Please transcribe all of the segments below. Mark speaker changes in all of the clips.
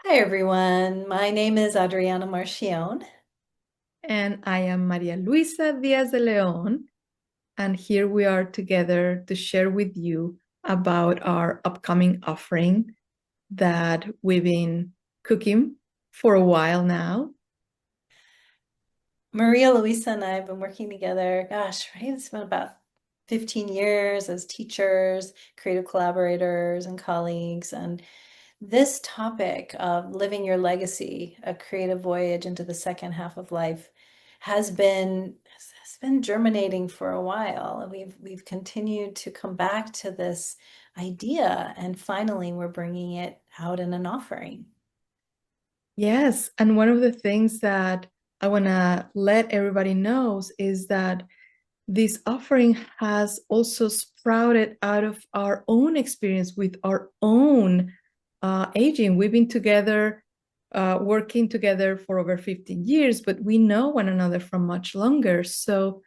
Speaker 1: Hi everyone, my name is Adriana Marchione.
Speaker 2: And I am Marialuisa Diaz de Leon. And here we are together to share with you about our upcoming offering that we've been cooking for a while now.
Speaker 1: Marialuisa and I have been working together, gosh, right? It's been about 15 years as teachers, creative collaborators, and colleagues. And this topic of living your legacy, a creative voyage into the second half of life, has been germinating for a while. We've continued to come back to this idea, and finally we're bringing it out in an offering.
Speaker 2: Yes, and one of the things that I want to let everybody knows is that this offering has also sprouted out of our own experience with our own aging. We've been together, working together for over 15 years, but we know one another from much longer. So,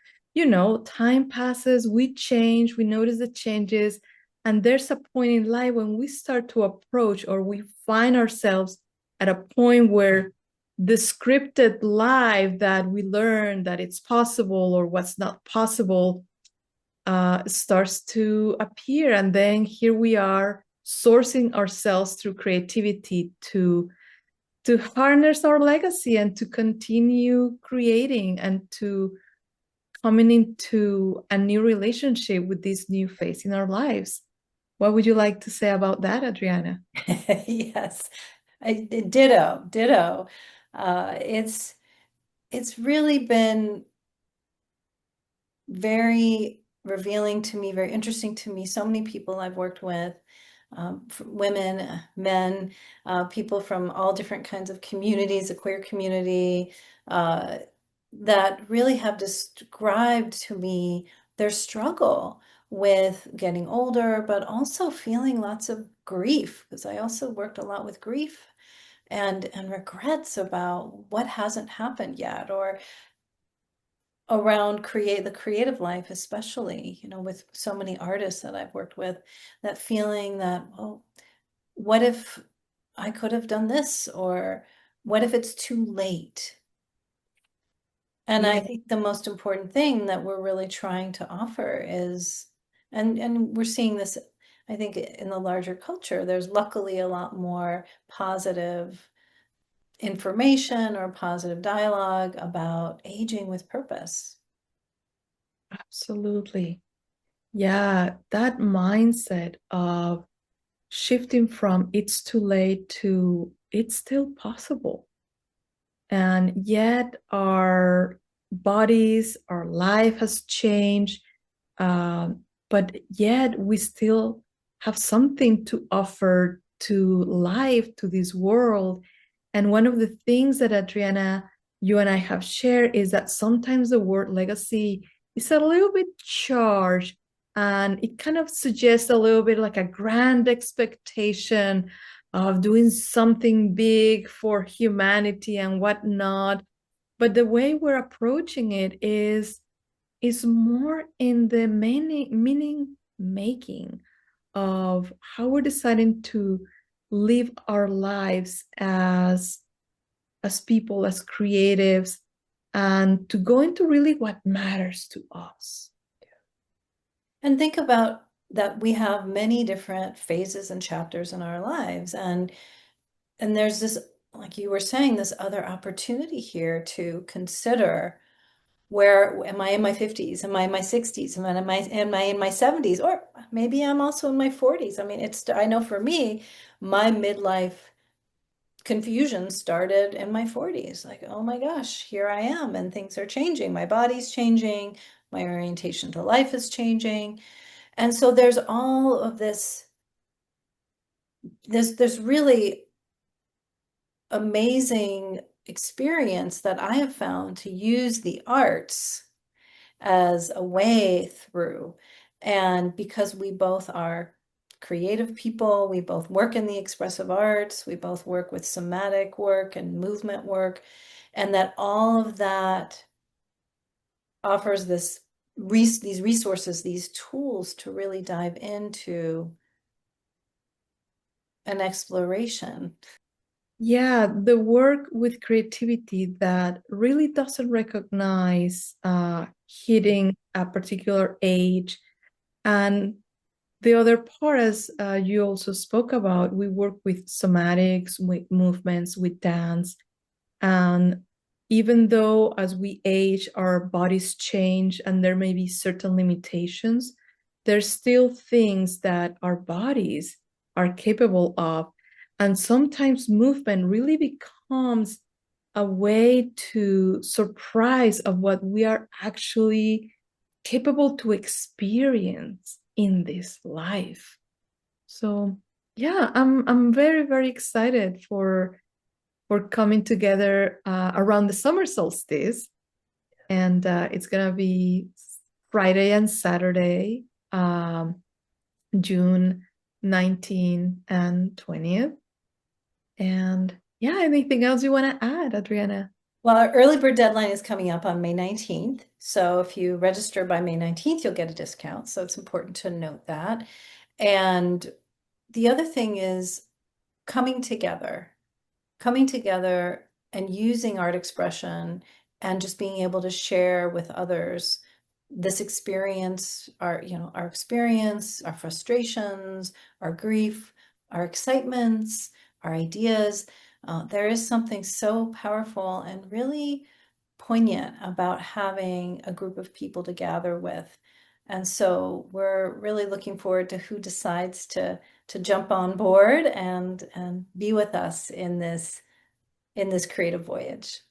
Speaker 2: time passes, we change, we notice the changes, and there's a point in life when we start to approach or we find ourselves at a point where the scripted life that we learn that it's possible or what's not possible starts to appear. And then here we are sourcing ourselves through creativity to harness our legacy and to continue creating and to coming into a new relationship with this new phase in our lives. What would you like to say about that, Adriana?
Speaker 1: Yes, ditto, ditto. It's really been very revealing to me, very interesting to me. So many people I've worked with, women, men, people from all different kinds of communities, the queer community, uh, that really have described to me their struggle with getting older, but also feeling lots of grief, because I also worked a lot with grief and regrets about what hasn't happened yet, or around the creative life, especially, with so many artists that I've worked with, that feeling that, well, what if I could have done this, or what if it's too late? And I
Speaker 2: Yeah,
Speaker 1: think the most important thing that we're really trying to offer is, and we're seeing this, I think, in the larger culture, there's luckily a lot more positive information or positive dialogue about aging with purpose.
Speaker 2: absolutely. Yeah, that mindset of shifting from it's too late to it's still possible. And yet our bodies, our life has changed, but yet we still have something to offer to life, to this world. And one of the things that Adriana, you and I have shared is that sometimes the word legacy is a little bit charged and it kind of suggests a little bit like a grand expectation of doing something big for humanity and whatnot. But the way we're approaching it is more in the meaning making of how we're deciding to live our lives as people, as creatives, and to go into really what matters to us.
Speaker 1: And think about that we have many different phases and chapters in our lives. And there's this, like you were saying, this other opportunity here to consider, where am I in my 50s? Am I in my 60s? Am I in my 70s? Or maybe I'm also in my 40s. I mean, I know for me, my midlife confusion started in my 40s. Like, oh my gosh, here I am, and things are changing. My body's changing, my orientation to life is changing. And so there's all of this, there's really amazing experience that I have found to use the arts as a way through. And because we both are creative people, we both work in the expressive arts, we both work with somatic work and movement work, and that all of that offers these resources, these tools to really dive into an exploration.
Speaker 2: Yeah, the work with creativity that really doesn't recognize hitting a particular age. And the other part, as you also spoke about, we work with somatics, with movements, with dance. And even though as we age, our bodies change and there may be certain limitations, there's still things that our bodies are capable of. And sometimes movement really becomes a way to surprise of what we are actually capable to experience in this life. So yeah, I'm very, very excited for coming together around the summer solstice. And it's going to be Friday and Saturday, June 19th and 20th. And yeah, anything else you want to add, Adriana?
Speaker 1: Well, our early bird deadline is coming up on May 19th. So if you register by May 19th, you'll get a discount. So it's important to note that. And the other thing is coming together, coming together and using art expression and just being able to share with others this experience, our experience, our frustrations, our grief, our excitements, our ideas. There is something so powerful and really poignant about having a group of people to gather with. And so we're really looking forward to who decides to jump on board and be with us in this creative voyage.